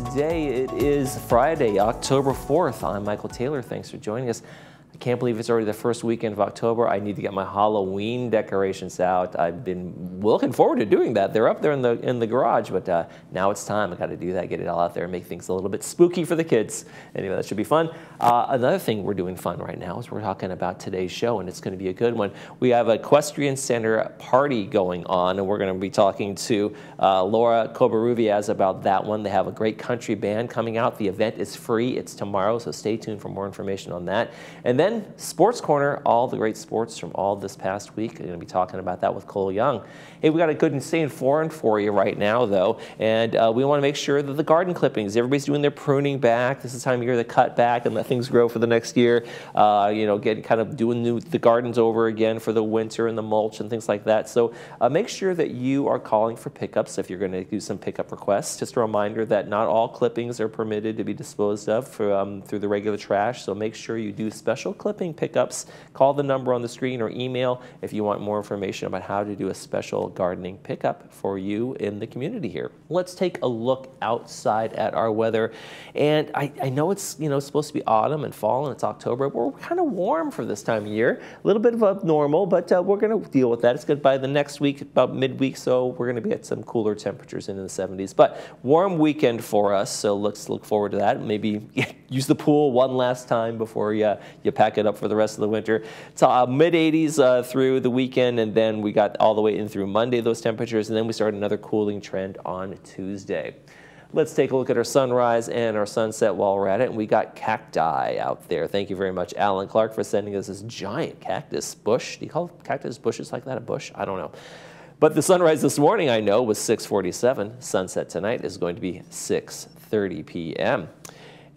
ThisDay. It is Friday, October 4th. I'm Michael Taylor. Thanks for joining us. I can't believe it's already the first weekend of October. I need to get my Halloween decorations out. I've been looking forward to doing that. They're up there in the garage, but now it's time. I got to do that, get it all out there, and make things a little bit spooky for the kids. Anyway, that should be fun. Another thing we're doing fun right now is we're talking about today's show, and it's going to be a good one. We have a Equestrian Center party going on, and we're going to be talking to Laura Covarrubias about that one. They have a great country band coming out. The event is free. It's tomorrow, so stay tuned for more information on that. And then Sports Corner, all the great sports from all this past week. We're going to be talking about that with Cole Young. Hey, we got a good and stay informed for you right now, though, and we want to make sure that the garden clippings, everybody's doing their pruning back. This is the time of year to cut back and let things grow for the next year. You know, get kind of doing the gardens over again for the winter and the mulch and things like that. So make sure that you are calling for pickups if you're going to do some pickup requests. Just a reminder that not all clippings are permitted to be disposed of through the regular trash. So make sure you do special clipping pickups. Call the number on the screen or email if you want more information about how to do a special gardening pickup for you in the community here. Let's take a look outside at our weather. And I know it's supposed to be autumn and fall and it's October. We're kind of warm for this time of year. A little bit of abnormal, but we're going to deal with that. It's good by the next week, about midweek, so we're going to be at some cooler temperatures in the 70s. But warm weekend for us, so let's look forward to that. Maybe use the pool one last time before you pack it up for the rest of the winter. It's mid-80s through the weekend, and then we got all the way in through Monday, those temperatures, and then we start another cooling trend on Tuesday. Let's take a look at our sunrise and our sunset while we're at it. And we got cacti out there. Thank you very much, Alan Clark, for sending us this giant cactus bush. Do you call cactus bushes like that a bush? I don't know. But the sunrise this morning, I know, was 6:47. Sunset tonight is going to be 6:30 p.m.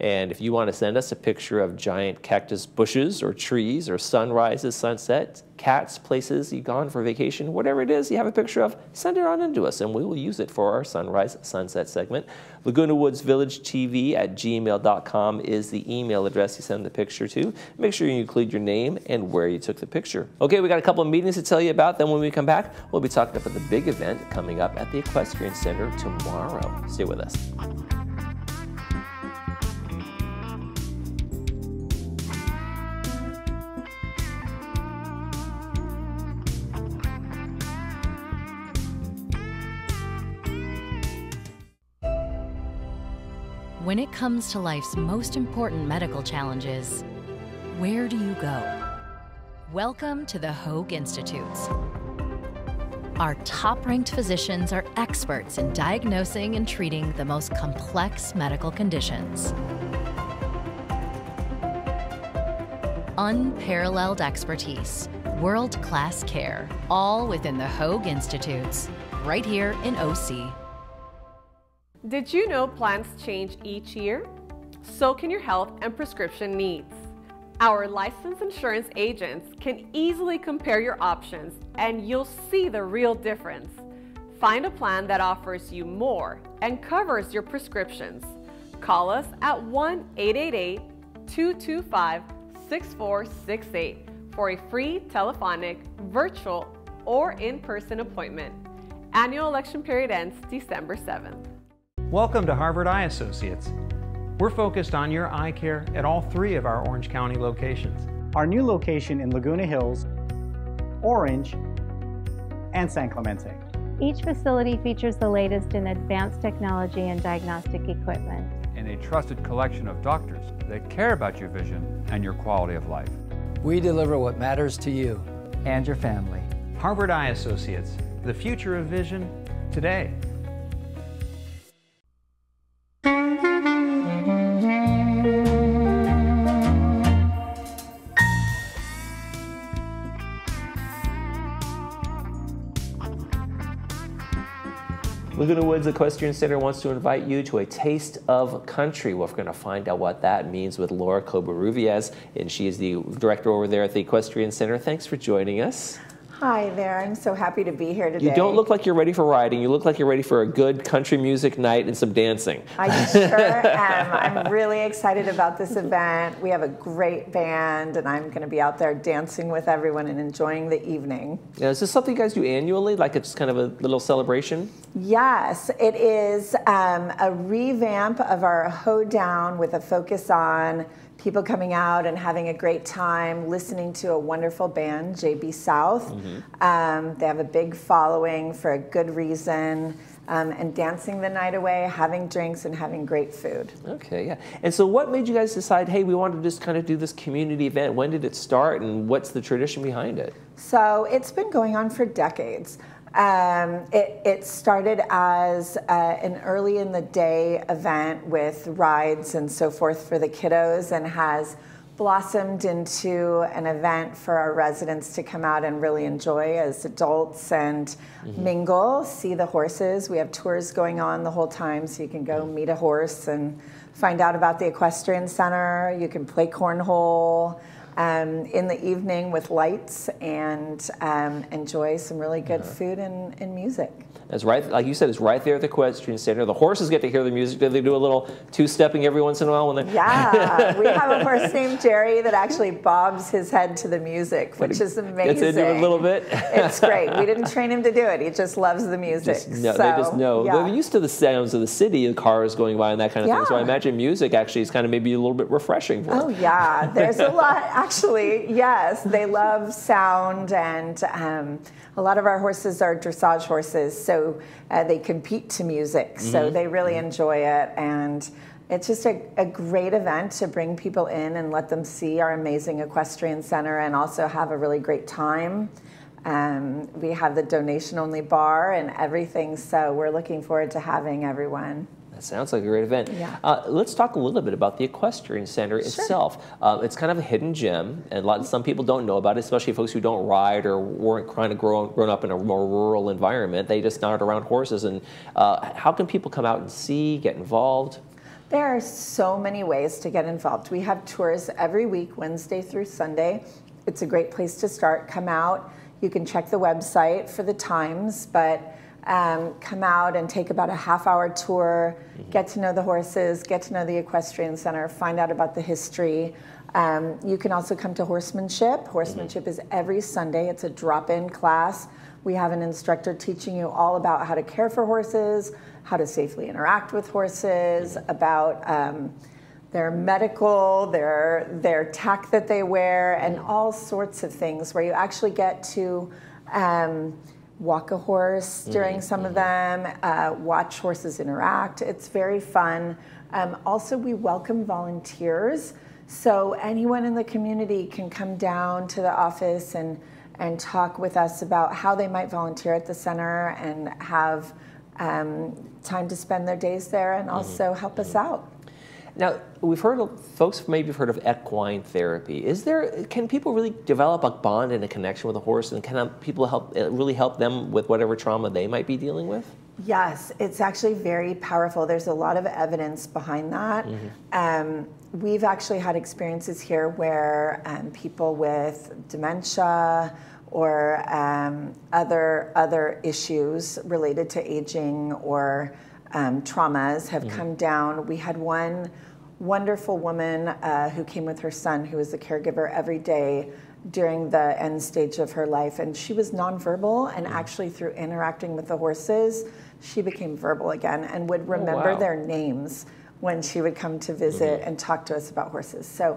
And if you want to send us a picture of giant cactus bushes or trees or sunrises, sunsets, cats, places you've gone for vacation, whatever it is you have a picture of, send it on in to us and we will use it for our sunrise sunset segment. Laguna Woods Village TV at gmail.com is the email address you send the picture to. Make sure you include your name and where you took the picture. Okay, we got a couple of meetings to tell you about. Then when we come back, we'll be talking about the big event coming up at the Equestrian Center tomorrow. Stay with us. When it comes to life's most important medical challenges, where do you go? Welcome to the Hoag Institutes. Our top-ranked physicians are experts in diagnosing and treating the most complex medical conditions. Unparalleled expertise, world-class care, all within the Hoag Institutes, right here in OC. Did you know plans change each year? So can your health and prescription needs. Our licensed insurance agents can easily compare your options and you'll see the real difference. Find a plan that offers you more and covers your prescriptions. Call us at 1-888-225-6468 for a free telephonic, virtual, or in-person appointment. Annual election period ends December 7th. Welcome to Harvard Eye Associates. We're focused on your eye care at all three of our Orange County locations. Our new location in Laguna Hills, Orange, and San Clemente. Each facility features the latest in advanced technology and diagnostic equipment. And a trusted collection of doctors that care about your vision and your quality of life. We deliver what matters to you and your family. Harvard Eye Associates, the future of vision today. Laguna Woods Equestrian Center wants to invite you to a taste of country. We're going to find out what that means with Laura Covarrubias, and she is the director over there at the Equestrian Center. Thanks for joining us. Hi there. I'm so happy to be here today. You don't look like you're ready for riding. You look like you're ready for a good country music night and some dancing. I sure am. I'm really excited about this event. We have a great band, and I'm going to be out there dancing with everyone and enjoying the evening. Now, is this something you guys do annually, like it's kind of a little celebration? Yes, it is a revamp of our Hoedown with a focus on people coming out and having a great time, listening to a wonderful band, JB South. They have a big following for a good reason, and dancing the night away, having drinks, and having great food. Okay, yeah. And so what made you guys decide, hey, we want to just kind of do this community event? When did it start, and what's the tradition behind it? So it's been going on for decades. It started as an early in the day event with rides and so forth for the kiddos, and has blossomed into an event for our residents to come out and really enjoy as adults and mingle, see the horses. We have tours going on the whole time, so you can go meet a horse and find out about the equestrian center. You can play cornhole in the evening with lights, and enjoy some really good food and music. That's right, like you said, it's right there at the equestrian center. The horses get to hear the music. Do they do a little two-stepping every once in a while when they? Yeah, we have a horse named Jerry that actually bobs his head to the music, which is amazing. Gets into it a little bit. It's great. We didn't train him to do it. He just loves the music. They just know. Yeah. They're used to the sounds of the city, the cars going by and that kind of thing. So I imagine music actually is kind of maybe a little bit refreshing for them. Oh yeah, there's a lot. Actually, yes, they love sound, and a lot of our horses are dressage horses, so they compete to music, so they really enjoy it, and it's just a great event to bring people in and let them see our amazing equestrian center and also have a really great time. We have the donation-only bar and everything, so we're looking forward to having everyone. That sounds like a great event. Yeah. Let's talk a little bit about the equestrian center itself. It's kind of a hidden gem, and some people don't know about it, especially folks who don't ride or weren't kind of grown up in a more rural environment. They just aren't around horses. And how can people come out and see, get involved? There are so many ways to get involved. We have tours every week, Wednesday through Sunday. It's a great place to start. Come out. You can check the website for the times, but come out and take about a half-hour tour, get to know the horses, get to know the equestrian center, find out about the history. You can also come to horsemanship. Horsemanship is every Sunday. It's a drop-in class. We have an instructor teaching you all about how to care for horses, how to safely interact with horses, about their medical, their tack that they wear, and all sorts of things where you actually get to walk a horse during some of them, watch horses interact. It's very fun. Also, we welcome volunteers. So anyone in the community can come down to the office and talk with us about how they might volunteer at the center and have time to spend their days there and also help us out. Now, we've heard of, folks maybe have heard of equine therapy. Can people really develop a bond and a connection with a horse, and can people really help them with whatever trauma they might be dealing with? Yes, it's actually very powerful. There's a lot of evidence behind that. We've actually had experiences here where people with dementia or other issues related to aging or traumas have come down. We had one wonderful woman who came with her son, who was a caregiver every day during the end stage of her life, and she was nonverbal, and actually through interacting with the horses, she became verbal again and would remember their names when she would come to visit and talk to us about horses. So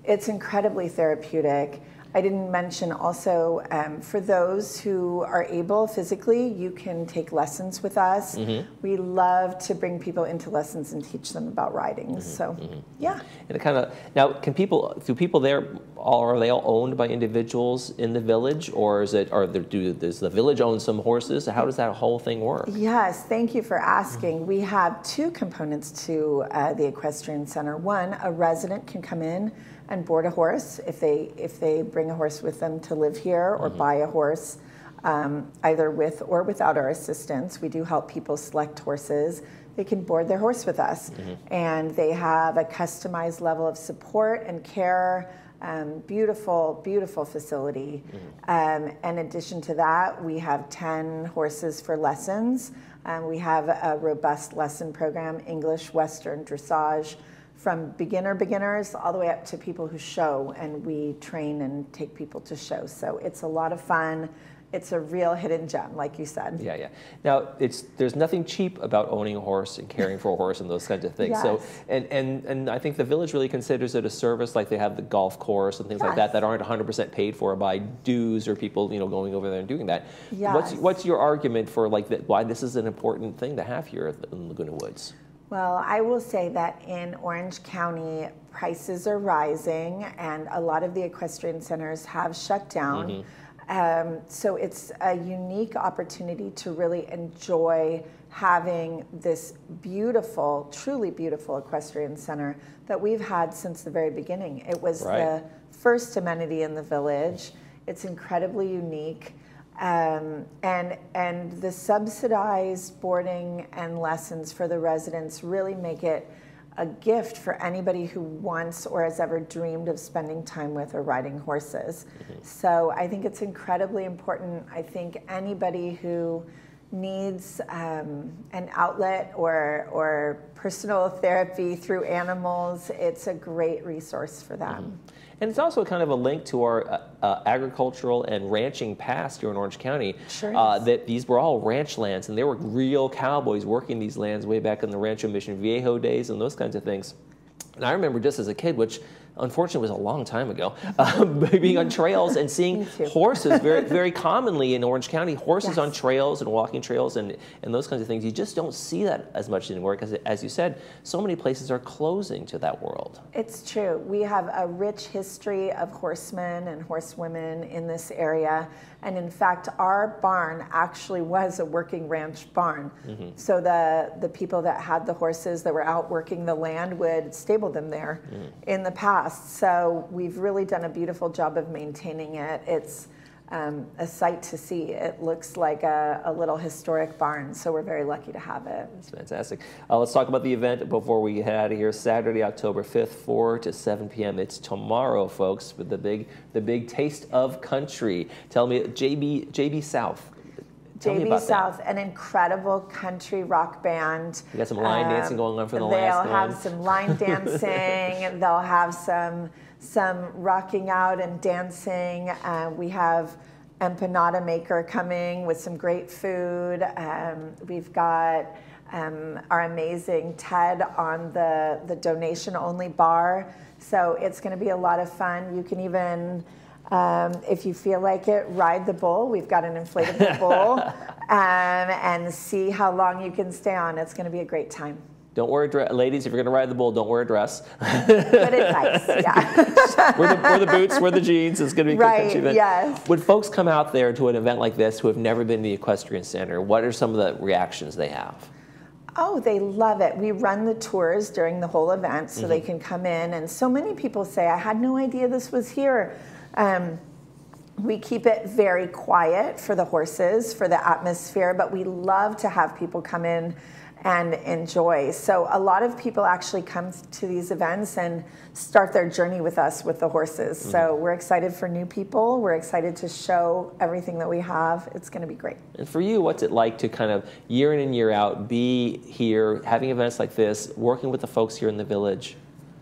it's incredibly therapeutic. I didn't mention also, for those who are able physically, you can take lessons with us. We love to bring people into lessons and teach them about riding. So, yeah. And it kind of, now, do people there, are they all owned by individuals in the village, or does the village own some horses? How does that whole thing work? Yes, thank you for asking. We have two components to the equestrian center. One, a resident can come in and board a horse if they bring a horse with them to live here, or buy a horse either with or without our assistance. We do help people select horses. They can board their horse with us, and they have a customized level of support and care Beautiful, beautiful facility. In addition to that, we have 10 horses for lessons. We have a robust lesson program, English, Western, dressage, from beginners all the way up to people who show, and we train and take people to show. So it's a lot of fun. It's a real hidden gem, like you said. Yeah, yeah. Now, there's nothing cheap about owning a horse and caring for a horse and those kinds of things. Yes. So, and I think the village really considers it a service, like they have the golf course and things like that aren't 100% paid for by dues or people, going over there and doing that. Yes. What's your argument for why this is an important thing to have here in Laguna Woods? Well, I will say that in Orange County, prices are rising, and a lot of the equestrian centers have shut down. So it's a unique opportunity to really enjoy having this beautiful, truly beautiful equestrian center that we've had since the very beginning. It was the first amenity in the village. It's incredibly unique. And the subsidized boarding and lessons for the residents really make it a gift for anybody who wants or has ever dreamed of spending time with or riding horses. So I think it's incredibly important. I think anybody who needs an outlet or personal therapy through animals, it's a great resource for them. And it's also kind of a link to our agricultural and ranching past here in Orange County. Sure that these were all ranch lands, and they were real cowboys working these lands way back in the Rancho Mission Viejo days and those kinds of things. And I remember just as a kid, which unfortunately was a long time ago, being on trails and seeing horses very, very commonly in Orange County, horses on trails and walking trails and those kinds of things. You just don't see that as much anymore because, as you said, so many places are closing to that world. It's true. We have a rich history of horsemen and horsewomen in this area. And in fact, our barn actually was a working ranch barn. So the people that had the horses that were out working the land would stable them there in the past. So we've really done a beautiful job of maintaining it. It's a sight to see. It looks like a little historic barn, so we're very lucky to have it. That's fantastic. Let's talk about the event before we head out of here. Saturday, October 5th, 4 to 7 p.m. It's tomorrow, folks, with the big Taste of Country. Tell me, JB South. JB South, an incredible country rock band. You got some line dancing going on for the last one. They'll have some line dancing. They'll have some rocking out and dancing. We have empanada maker coming with some great food. We've got our amazing Ted on the donation-only bar. So it's going to be a lot of fun. You can even, if you feel like it, ride the bull. We've got an inflatable bull and see how long you can stay on. It's going to be a great time. Don't wear a dress. Ladies, if you're going to ride the bull, don't wear a dress. Good advice, yeah. wear the boots, wear the jeans. It's going to be a good country event. Yes. When folks come out there to an event like this who have never been to the Equestrian Center, what are some of the reactions they have? Oh, they love it. We run the tours during the whole event so they can come in. And so many people say, I had no idea this was here. We keep it very quiet for the horses, for the atmosphere, but we love to have people come in and enjoy. So a lot of people actually come to these events and start their journey with us with the horses. So we're excited for new people. We're excited to show everything that we have. It's going to be great. And for you, what's it like to kind of year in and year out be here, having events like this, working with the folks here in the village?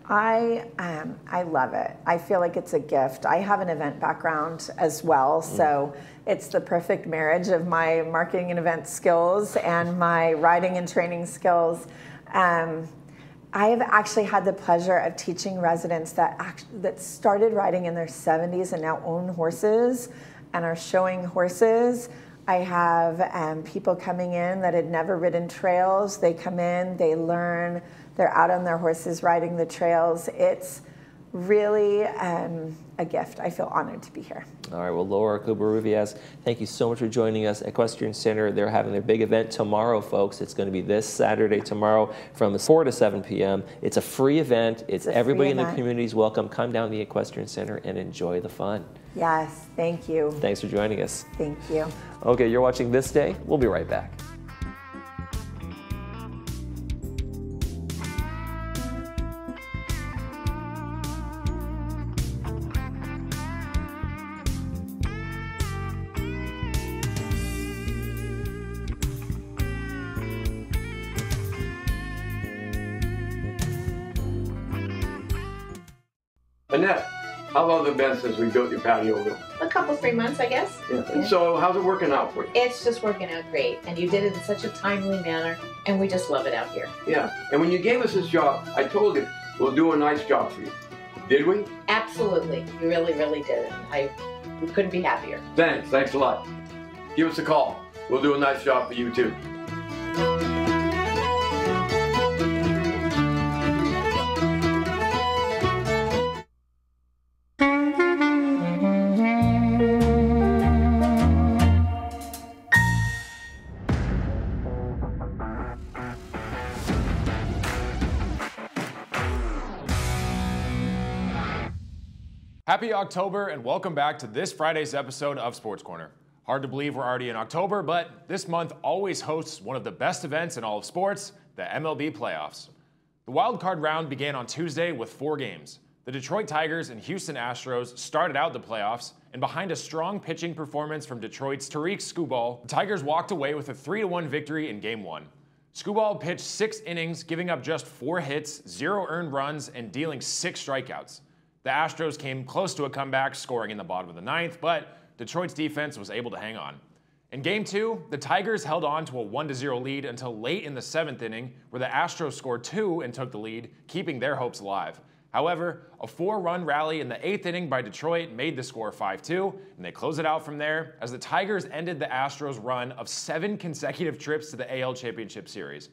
I love it. I feel like it's a gift. I have an event background as well, so it's the perfect marriage of my marketing and event skills and my riding and training skills. I have actually had the pleasure of teaching residents that started riding in their 70s and now own horses and are showing horses. I have people coming in that had never ridden trails. They come in, they learn, they're out on their horses riding the trails. It's really a gift. I feel honored to be here. All right, well, Laura Covarrubias, thank you so much for joining us. Equestrian Center, they're having their big event tomorrow, folks. It's going to be this Saturday, tomorrow, from 4 to 7 p.m. It's a free event. It's everybody in the community is welcome. Come down to the Equestrian Center and enjoy the fun. Yes, thank you. Thanks for joining us. Thank you. Okay, you're watching This Day. We'll be right back. Annette, how long has it been since we built your patio room? A couple, 3 months, I guess. Yeah. And so how's it working out for you? It's just working out great, and you did it in such a timely manner, and we just love it out here. Yeah, and when you gave us this job, I told you, we'll do a nice job for you. Did we? Absolutely. We really, really did it. We couldn't be happier. Thanks a lot. Give us a call. We'll do a nice job for you too. Happy October and welcome back to this Friday's episode of Sports Corner. Hard to believe we're already in October, but this month always hosts one of the best events in all of sports, the MLB playoffs. The wild card round began on Tuesday with 4 games. The Detroit Tigers and Houston Astros started out the playoffs, and behind a strong pitching performance from Detroit's Tariq Skubal, the Tigers walked away with a 3-1 victory in Game 1. Skubal pitched 6 innings, giving up just 4 hits, 0 earned runs, and dealing 6 strikeouts. The Astros came close to a comeback, scoring in the bottom of the 9th, but Detroit's defense was able to hang on. In Game 2, the Tigers held on to a 1-0 lead until late in the 7th inning, where the Astros scored 2 and took the lead, keeping their hopes alive. However, a 4-run rally in the 8th inning by Detroit made the score 5-2, and they closed it out from there as the Tigers ended the Astros' run of 7 consecutive trips to the AL Championship Series.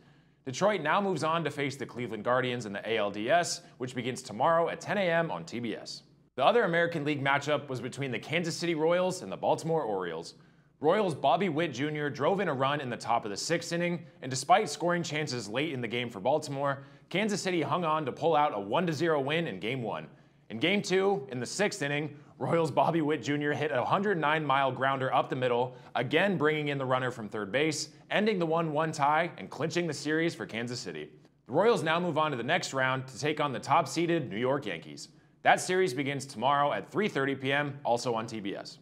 Detroit now moves on to face the Cleveland Guardians in the ALDS, which begins tomorrow at 10 a.m. on TBS. The other American League matchup was between the Kansas City Royals and the Baltimore Orioles. Royals' Bobby Witt Jr. drove in a run in the top of the 6th inning, and despite scoring chances late in the game for Baltimore, Kansas City hung on to pull out a 1-0 win in Game 1. In Game 2, in the 6th inning, Royals' Bobby Witt Jr. hit a 109-mile grounder up the middle, again bringing in the runner from third base, ending the 1-1 tie and clinching the series for Kansas City. The Royals now move on to the next round to take on the top-seeded New York Yankees. That series begins tomorrow at 3:30 p.m., also on TBS.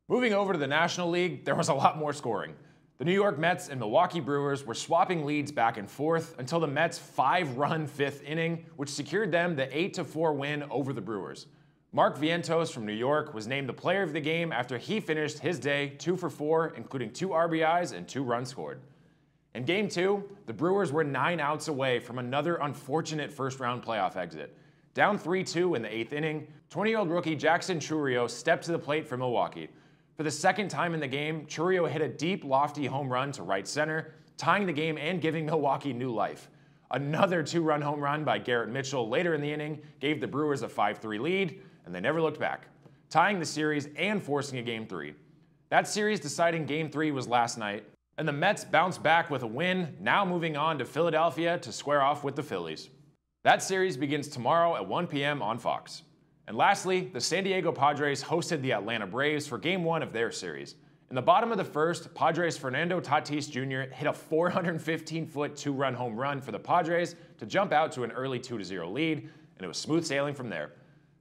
Moving over to the National League, there was a lot more scoring. The New York Mets and Milwaukee Brewers were swapping leads back and forth until the Mets' 5-run 5th inning, which secured them the 8-4 win over the Brewers. Mark Vientos from New York was named the player of the game after he finished his day 2 for 4, including 2 RBIs and 2 runs scored. In Game 2, the Brewers were 9 outs away from another unfortunate first-round playoff exit. Down 3-2 in the 8th inning, 20-year-old rookie Jackson Chourio stepped to the plate for Milwaukee. For the second time in the game, Chourio hit a deep, lofty home run to right center, tying the game and giving Milwaukee new life. Another 2-run home run by Garrett Mitchell later in the inning gave the Brewers a 5-3 lead, and they never looked back, tying the series and forcing a Game 3. That series deciding Game 3 was last night, and the Mets bounced back with a win, now moving on to Philadelphia to square off with the Phillies. That series begins tomorrow at 1 p.m. on Fox. And lastly, the San Diego Padres hosted the Atlanta Braves for Game 1 of their series. In the bottom of the first, Padres' Fernando Tatis Jr. hit a 415-foot 2-run home run for the Padres to jump out to an early 2-0 lead, and it was smooth sailing from there.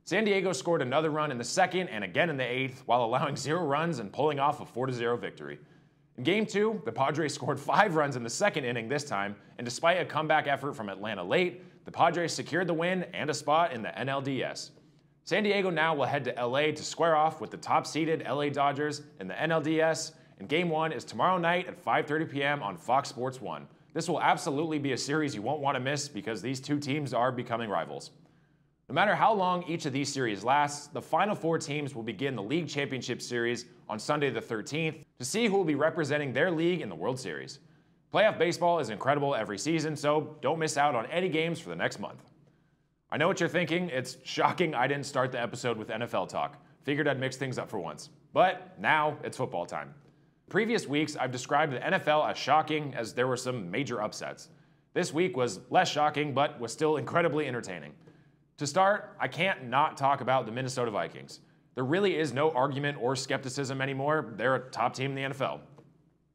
San Diego scored another run in the 2nd and again in the 8th, while allowing 0 runs and pulling off a 4-0 victory. In Game 2, the Padres scored 5 runs in the 2nd inning this time, and despite a comeback effort from Atlanta late, the Padres secured the win and a spot in the NLDS. San Diego now will head to LA to square off with the top-seeded LA Dodgers in the NLDS, and Game 1 is tomorrow night at 5:30 p.m. on Fox Sports 1. This will absolutely be a series you won't want to miss because these two teams are becoming rivals. No matter how long each of these series lasts, the final 4 teams will begin the League Championship Series on Sunday the 13th to see who will be representing their league in the World Series. Playoff baseball is incredible every season, so don't miss out on any games for the next month. I know what you're thinking. It's shocking I didn't start the episode with NFL talk. Figured I'd mix things up for once. But now it's football time. Previous weeks, I've described the NFL as shocking as there were some major upsets. This week was less shocking, but was still incredibly entertaining. To start, I can't not talk about the Minnesota Vikings. There really is no argument or skepticism anymore. They're a top team in the NFL.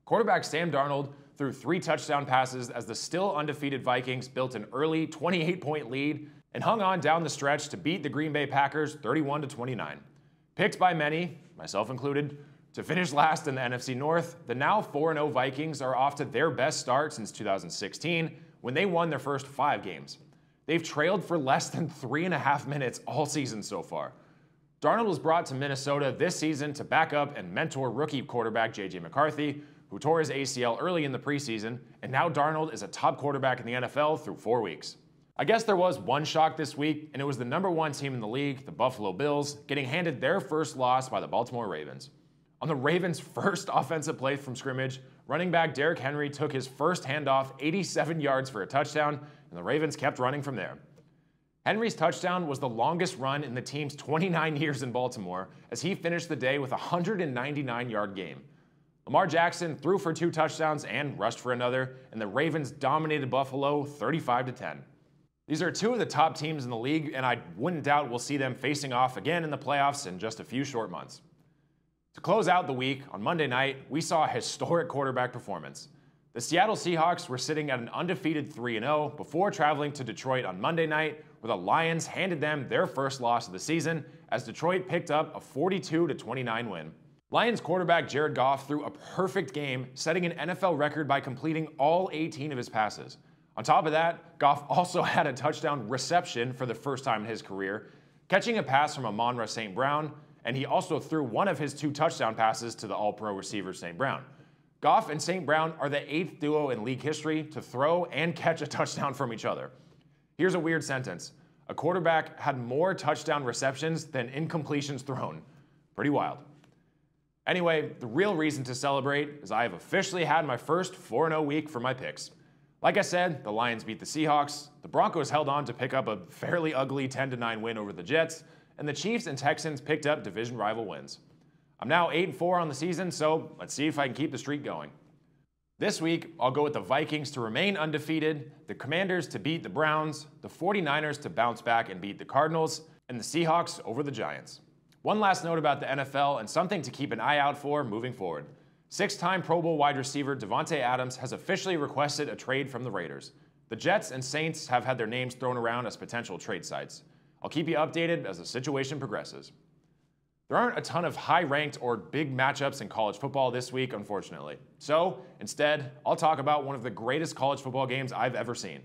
Quarterback Sam Darnold threw 3 touchdown passes as the still undefeated Vikings built an early 28-point lead and hung on down the stretch to beat the Green Bay Packers 31-29. Picked by many, myself included, to finish last in the NFC North, the now 4-0 Vikings are off to their best start since 2016 when they won their first 5 games. They've trailed for less than 3.5 minutes all season so far. Darnold was brought to Minnesota this season to back up and mentor rookie quarterback J.J. McCarthy, who tore his ACL early in the preseason, and now Darnold is a top quarterback in the NFL through 4 weeks. I guess there was one shock this week, and it was the #1 team in the league, the Buffalo Bills, getting handed their first loss by the Baltimore Ravens. On the Ravens' first offensive play from scrimmage, running back Derrick Henry took his first handoff 87 yards for a touchdown, and the Ravens kept running from there. Henry's touchdown was the longest run in the team's 29 years in Baltimore, as he finished the day with a 199-yard game. Lamar Jackson threw for 2 touchdowns and rushed for another, and the Ravens dominated Buffalo 35-10. These are 2 of the top teams in the league, and I wouldn't doubt we'll see them facing off again in the playoffs in just a few short months. To close out the week, on Monday night, we saw a historic quarterback performance. The Seattle Seahawks were sitting at an undefeated 3-0 before traveling to Detroit on Monday night, where the Lions handed them their first loss of the season as Detroit picked up a 42-29 win. Lions quarterback Jared Goff threw a perfect game, setting an NFL record by completing all 18 of his passes. On top of that, Goff also had a touchdown reception for the first time in his career, catching a pass from Amon-Ra St. Brown, and he also threw one of his 2 touchdown passes to the All-Pro receiver St. Brown. Goff and St. Brown are the 8th duo in league history to throw and catch a touchdown from each other. Here's a weird sentence. A quarterback had more touchdown receptions than incompletions thrown. Pretty wild. Anyway, the real reason to celebrate is I have officially had my first 4-0 week for my picks. Like I said, the Lions beat the Seahawks, the Broncos held on to pick up a fairly ugly 10-9 win over the Jets, and the Chiefs and Texans picked up division rival wins. I'm now 8-4 on the season, so let's see if I can keep the streak going. This week, I'll go with the Vikings to remain undefeated, the Commanders to beat the Browns, the 49ers to bounce back and beat the Cardinals, and the Seahawks over the Giants. One last note about the NFL and something to keep an eye out for moving forward. 6-time Pro Bowl wide receiver Davante Adams has officially requested a trade from the Raiders. The Jets and Saints have had their names thrown around as potential trade sites. I'll keep you updated as the situation progresses. There aren't a ton of high-ranked or big matchups in college football this week, unfortunately. So, instead, I'll talk about one of the greatest college football games I've ever seen.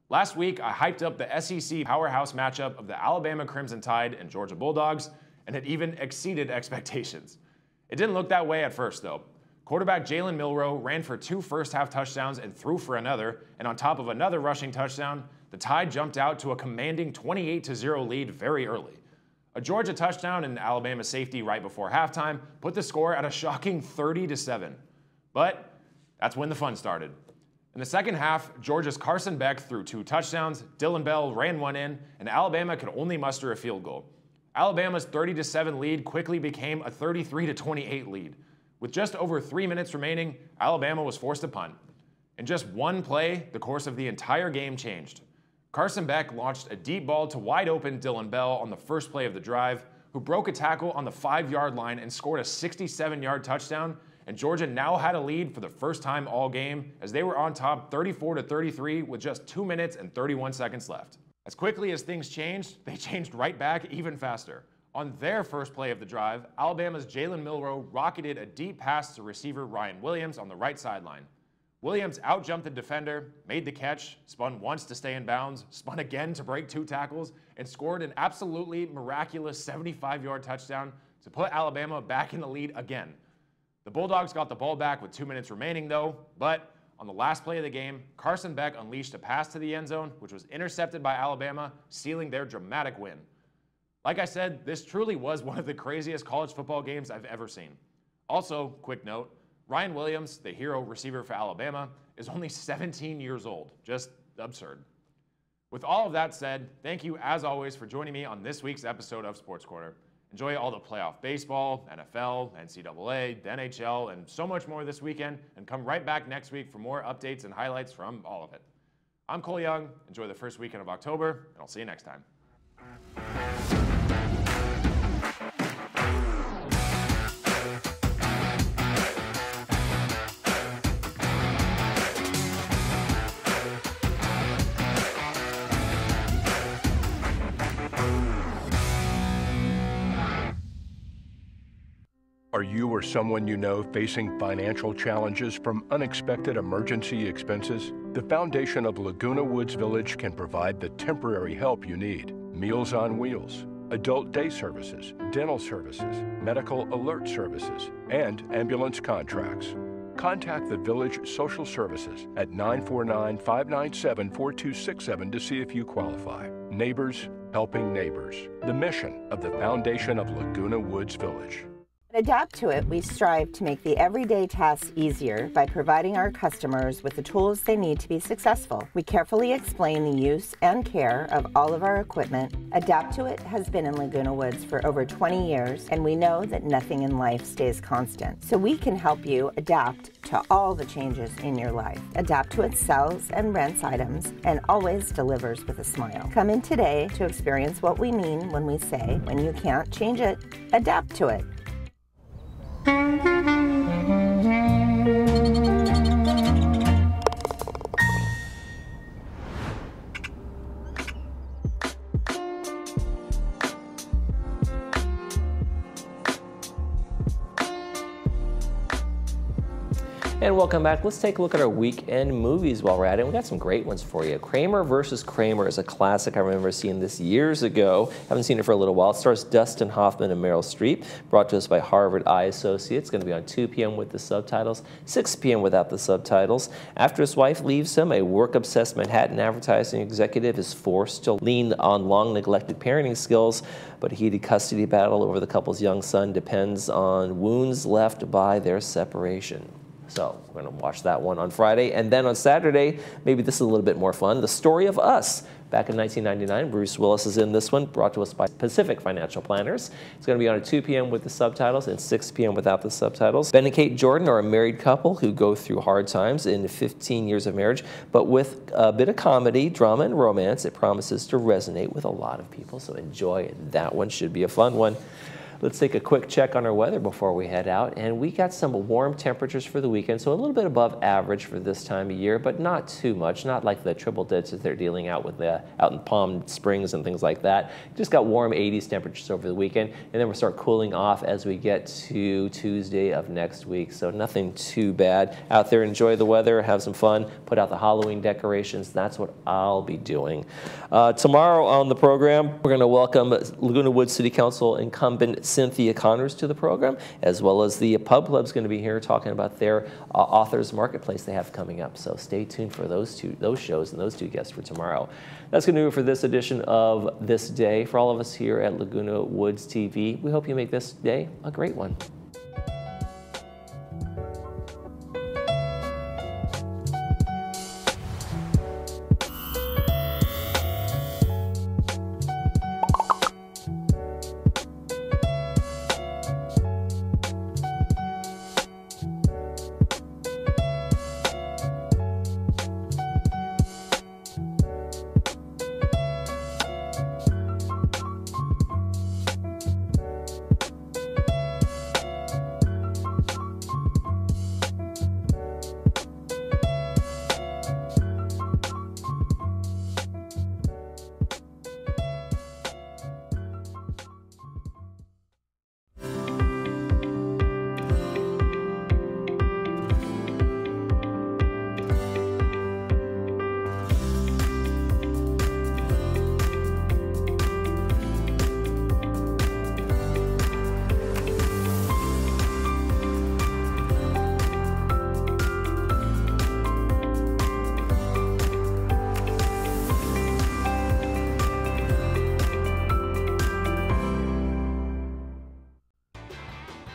Last week, I hyped up the SEC powerhouse matchup of the Alabama Crimson Tide and Georgia Bulldogs, and it even exceeded expectations. It didn't look that way at first, though. Quarterback Jalen Milroe ran for 2 first-half touchdowns and threw for another, and on top of another rushing touchdown, the Tide jumped out to a commanding 28-0 lead very early. A Georgia touchdown and Alabama safety right before halftime put the score at a shocking 30-7. But that's when the fun started. In the second half, Georgia's Carson Beck threw 2 touchdowns, Dylan Bell ran one in, and Alabama could only muster a field goal. Alabama's 30-7 lead quickly became a 33-28 lead. With just over 3 minutes remaining, Alabama was forced to punt. In just one play, the course of the entire game changed. Carson Beck launched a deep ball to wide-open Dylan Bell on the first play of the drive, who broke a tackle on the 5-yard line and scored a 67-yard touchdown, and Georgia now had a lead for the first time all game as they were on top 34-33 with just 2 minutes and 31 seconds left. As quickly as things changed, they changed right back even faster. On their first play of the drive, Alabama's Jalen Milroe rocketed a deep pass to receiver Ryan Williams on the right sideline. Williams outjumped the defender, made the catch, spun once to stay in bounds, spun again to break 2 tackles, and scored an absolutely miraculous 75-yard touchdown to put Alabama back in the lead again. The Bulldogs got the ball back with 2 minutes remaining though, but on the last play of the game, Carson Beck unleashed a pass to the end zone, which was intercepted by Alabama, sealing their dramatic win. Like I said, this truly was one of the craziest college football games I've ever seen. Also, quick note, Ryan Williams, the hero receiver for Alabama, is only 17 years old. Just absurd. With all of that said, thank you as always for joining me on this week's episode of Sports Corner. Enjoy all the playoff baseball, NFL, NCAA, the NHL, and so much more this weekend, and come right back next week for more updates and highlights from all of it. I'm Cole Young. Enjoy the first weekend of October, and I'll see you next time. Are you or someone you know facing financial challenges from unexpected emergency expenses? The foundation of Laguna Woods Village can provide the temporary help you need. Meals on Wheels, adult day services, dental services, medical alert services, and ambulance contracts. Contact the Village Social Services at 949-597-4267 to see if you qualify. Neighbors helping neighbors. The mission of the foundation of Laguna Woods Village. At Adapt to It, we strive to make the everyday tasks easier by providing our customers with the tools they need to be successful. We carefully explain the use and care of all of our equipment. Adapt to It has been in Laguna Woods for over 20 years, and we know that nothing in life stays constant. So we can help you adapt to all the changes in your life. Adapt to It sells and rents items and always delivers with a smile. Come in today to experience what we mean when we say, when you can't change it, adapt to it. And welcome back. Let's take a look at our weekend movies while we're at it. We got some great ones for you. Kramer vs. Kramer is a classic. I remember seeing this years ago. Haven't seen it for a little while. It stars Dustin Hoffman and Meryl Streep. Brought to us by Harvard Eye Associates. It's going to be on 2 p.m. with the subtitles, 6 p.m. without the subtitles. After his wife leaves him, a work-obsessed Manhattan advertising executive is forced to lean on long-neglected parenting skills, but a heated custody battle over the couple's young son depends on wounds left by their separation. So we're going to watch that one on Friday. And then on Saturday, maybe this is a little bit more fun, The Story of Us. Back in 1999, Bruce Willis is in this one, brought to us by Pacific Financial Planners. It's going to be on at 2 p.m. with the subtitles and 6 p.m. without the subtitles. Ben and Kate Jordan are a married couple who go through hard times in 15 years of marriage, but with a bit of comedy, drama, and romance, it promises to resonate with a lot of people. So enjoy that one. Should be a fun one. Let's take a quick check on our weather before we head out. And we got some warm temperatures for the weekend, so a little bit above average for this time of year, but not too much, not like the triple digits they're dealing out with out in Palm Springs and things like that. Just got warm 80s temperatures over the weekend, and then we'll start cooling off as we get to Tuesday of next week. So nothing too bad. Out there, enjoy the weather, have some fun, put out the Halloween decorations. That's what I'll be doing. Tomorrow on the program, we're going to welcome Laguna Woods City Council incumbent Cynthia Connors to the program, as well as the Pub Club's going to be here talking about their authors marketplace they have coming up. So stay tuned for those shows and those two guests for tomorrow. That's going to do it for this edition of This Day. For all of us here at Laguna Woods TV, we hope you make this day a great one.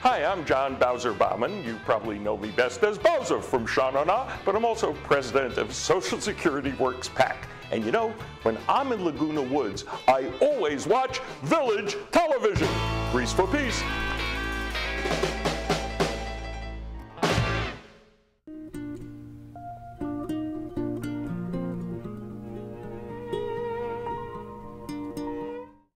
Hi, I'm John Bowser-Bauman. You probably know me best as Bowser from Sha Na Na, but I'm also president of Social Security Works PAC. And you know, when I'm in Laguna Woods, I always watch Village Television. Grease for Peace.